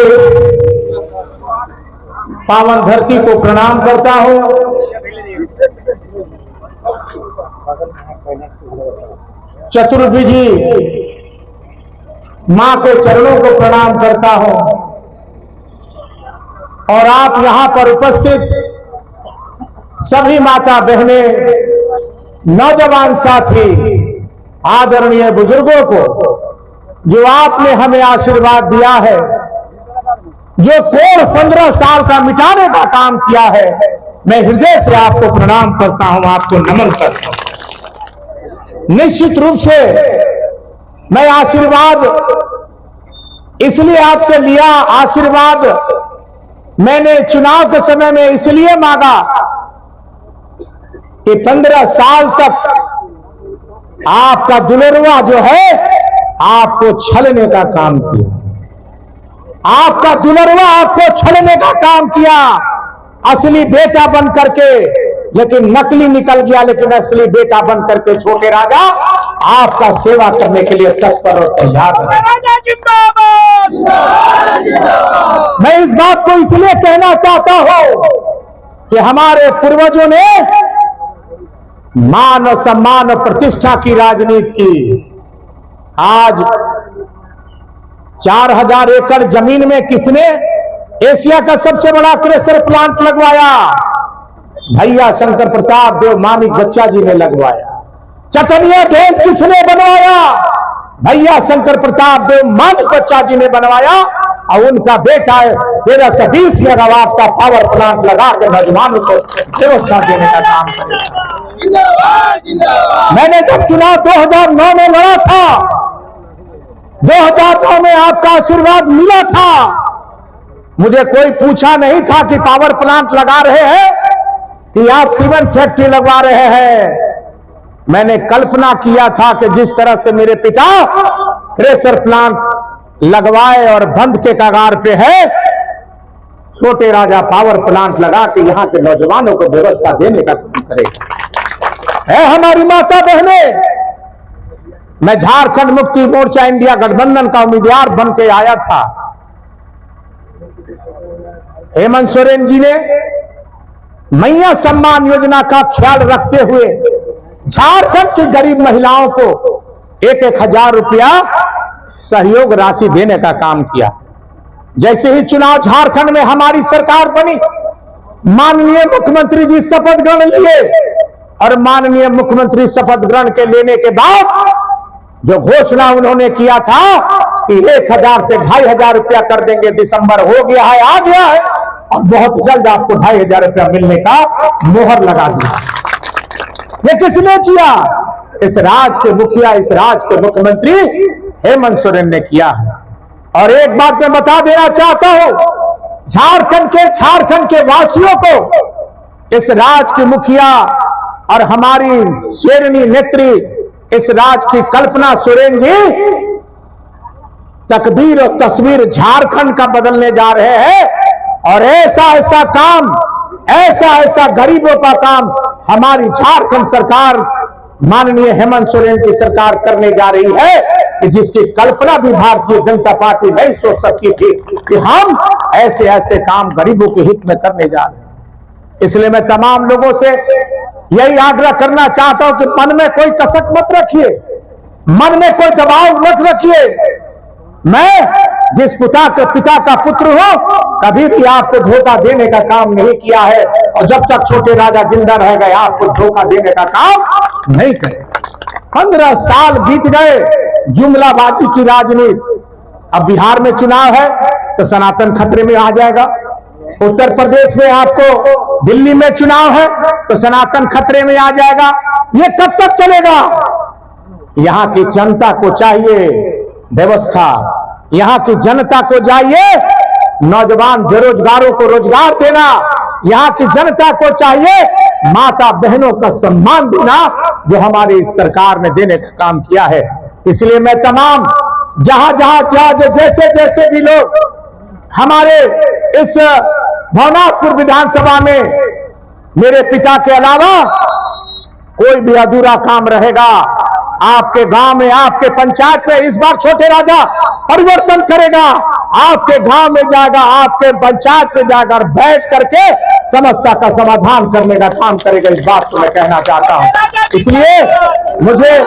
इस पावन धरती को प्रणाम करता हूं। चतुर्भुजी मां के चरणों को प्रणाम करता हूं और आप यहां पर उपस्थित सभी माता बहनें, नौजवान साथी, आदरणीय बुजुर्गों को जो आपने हमें आशीर्वाद दिया है, जो कोढ़ 15 साल का मिटाने का काम किया है, मैं हृदय से आपको प्रणाम करता हूं, आपको नमन करता हूं। निश्चित रूप से मैं आशीर्वाद इसलिए आपसे लिया, आशीर्वाद मैंने चुनाव के समय में इसलिए मांगा कि 15 साल तक आपका दुलरुआ जो है आपको छलने का काम किया, आपका दुलरुआ आपको छलने का काम किया, असली बेटा बन करके, लेकिन नकली निकल गया, लेकिन असली बेटा बन करके छोटे राजा आपका सेवा करने के लिए तत्पर और तैयार है। मैं इस बात को इसलिए कहना चाहता हूं कि हमारे पूर्वजों ने मान और सम्मान और प्रतिष्ठा की राजनीति की। आज 4000 एकड़ जमीन में किसने एशिया का सबसे बड़ा क्रेशर प्लांट लगवाया? भैया शंकर प्रताप देव मानिक बच्चा जी ने लगवाया। चटनिया डैम किसने बनवाया? भैया शंकर प्रताप देव मानिक बच्चा जी ने बनवाया और उनका बेटा है 1320 मेगावाट का पावर प्लांट लगा के नौजवानों को व्यवस्था देने का काम करेगा। मैंने जब चुनाव 2009 में लड़ा था, 2009 में आपका आशीर्वाद मिला था, मुझे कोई पूछा नहीं था कि पावर प्लांट लगा रहे हैं कि आप सीमेंट फैक्ट्री लगवा रहे हैं। मैंने कल्पना किया था कि जिस तरह से मेरे पिता क्रेशर प्लांट लगवाए और बंद के कगार पे है, छोटे राजा पावर प्लांट लगा के यहां के नौजवानों को व्यवस्था देने का काम करेगा। है हमारी माता बहनें, मैं झारखंड मुक्ति मोर्चा इंडिया गठबंधन का उम्मीदवार बन के आया था। हेमंत सोरेन जी ने मैया सम्मान योजना का ख्याल रखते हुए झारखंड की गरीब महिलाओं को 1-1 हजार रुपया सहयोग राशि देने का काम किया। जैसे ही चुनाव झारखंड में हमारी सरकार बनी, माननीय मुख्यमंत्री जी शपथ ग्रहण लिए और माननीय मुख्यमंत्री शपथ ग्रहण के लेने के बाद जो घोषणा उन्होंने किया था कि 1000 से 2500 रुपया कर देंगे, दिसंबर हो गया है, आ गया है और बहुत जल्द आपको 2500 रुपया मिलने का मोहर लगा दिया। ये किसने किया? इस राज्य के मुखिया, इस राज्य के मुख्यमंत्री हेमंत सोरेन ने किया है। और एक बात मैं बता देना चाहता हूं, झारखंड के वासियों को इस राज्य की मुखिया और हमारी शेरनी नेत्री इस राज्य की कल्पना सोरेन जी तकदीर और तस्वीर झारखंड का बदलने जा रहे हैं और ऐसा काम, ऐसा गरीबों का काम हमारी झारखंड सरकार माननीय हेमंत सोरेन की सरकार करने जा रही है कि जिसकी कल्पना भी भारतीय जनता पार्टी नहीं सोच सकती थी कि हम ऐसे काम गरीबों के हित में करने जा रहे हैं। इसलिए मैं तमाम लोगों से यही आग्रह करना चाहता हूं कि मन में कोई कसक मत रखिए, मन में कोई दबाव मत रखिए। मैं जिस पिता का पुत्र हूं, कभी भी आपको धोखा देने का काम नहीं किया है और जब तक छोटे राजा जिंदा रह गए आपको धोखा देने का काम नहीं करेगा। 15 साल बीत गए जुमलाबाजी की राजनीति। अब बिहार में चुनाव है तो सनातन खतरे में आ जाएगा, उत्तर प्रदेश में आपको, दिल्ली में चुनाव है तो सनातन खतरे में आ जाएगा। ये कब तक चलेगा? यहां की जनता को चाहिए व्यवस्था, यहां की जनता को चाहिए नौजवान बेरोजगारों को रोजगार देना, यहां की जनता को चाहिए माता बहनों का सम्मान देना, जो हमारी सरकार ने देने का काम किया है। इसलिए मैं तमाम जहां जैसे भी लोग हमारे इस भवनाथपुर विधानसभा में मेरे पिता के अलावा कोई भी अधूरा काम रहेगा आपके गांव में, आपके पंचायत में इस बार छोटे राजा परिवर्तन करेगा। आपके गांव में जाएगा, आपके पंचायत में जाकर बैठ करके समस्या का समाधान करने का काम करेगा। इस बात को मैं कहना चाहता हूं। इसलिए मुझे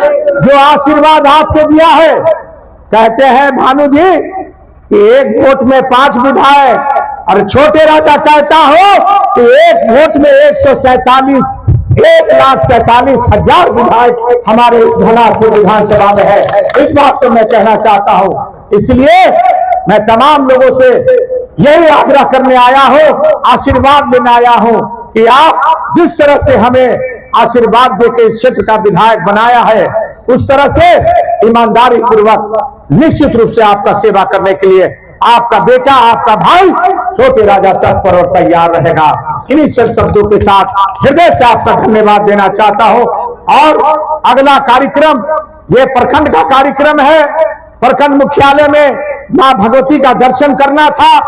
जो आशीर्वाद आपको दिया है, कहते हैं भानु जी कि एक वोट में 5 विधायक, और छोटे राजा कहता हो कि एक वोट में 1,47,000 विधायक हमारे इस भनारपुर विधानसभा में है। इस बात को मैं कहना चाहता हूं। इसलिए मैं तमाम लोगों से यही आग्रह करने आया हूं, आशीर्वाद लेने आया हूं कि आप जिस तरह से हमें आशीर्वाद देकर इस क्षेत्र का विधायक बनाया है, उस तरह से ईमानदारी पूर्वक निश्चित रूप से आपका सेवा करने के लिए आपका बेटा, आपका भाई छोटे राजा तत्पर और तैयार रहेगा। इन्हीं चंद शब्दों के साथ हृदय से आपका धन्यवाद देना चाहता हूं। और अगला कार्यक्रम ये प्रखंड का कार्यक्रम है। प्रखंड मुख्यालय में मां भगवती का दर्शन करना था।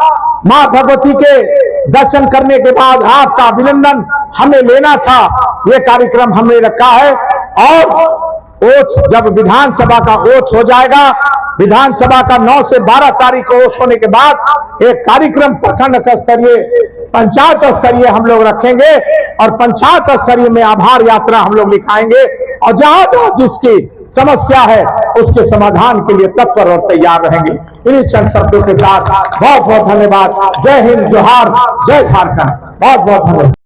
मां भगवती के दर्शन करने के बाद आपका अभिनंदन हमें लेना था। ये कार्यक्रम हमने रखा है। और ओथ, जब विधानसभा का ओथ हो जाएगा, विधानसभा का 9 से 12 तारीख को ओथ होने के बाद एक कार्यक्रम प्रखंड स्तरीय, पंचायत स्तरीय हम लोग रखेंगे। और पंचायत स्तरीय में आभार यात्रा हम लोग लिखाएंगे। और जहां जहां जिसकी समस्या है उसके समाधान के लिए तत्पर और तैयार रहेंगे। इन्हीं चंद शब्दों के साथ बहुत बहुत धन्यवाद। जय हिंद, जोहार, जय झारखंड। बहुत बहुत धन्यवाद।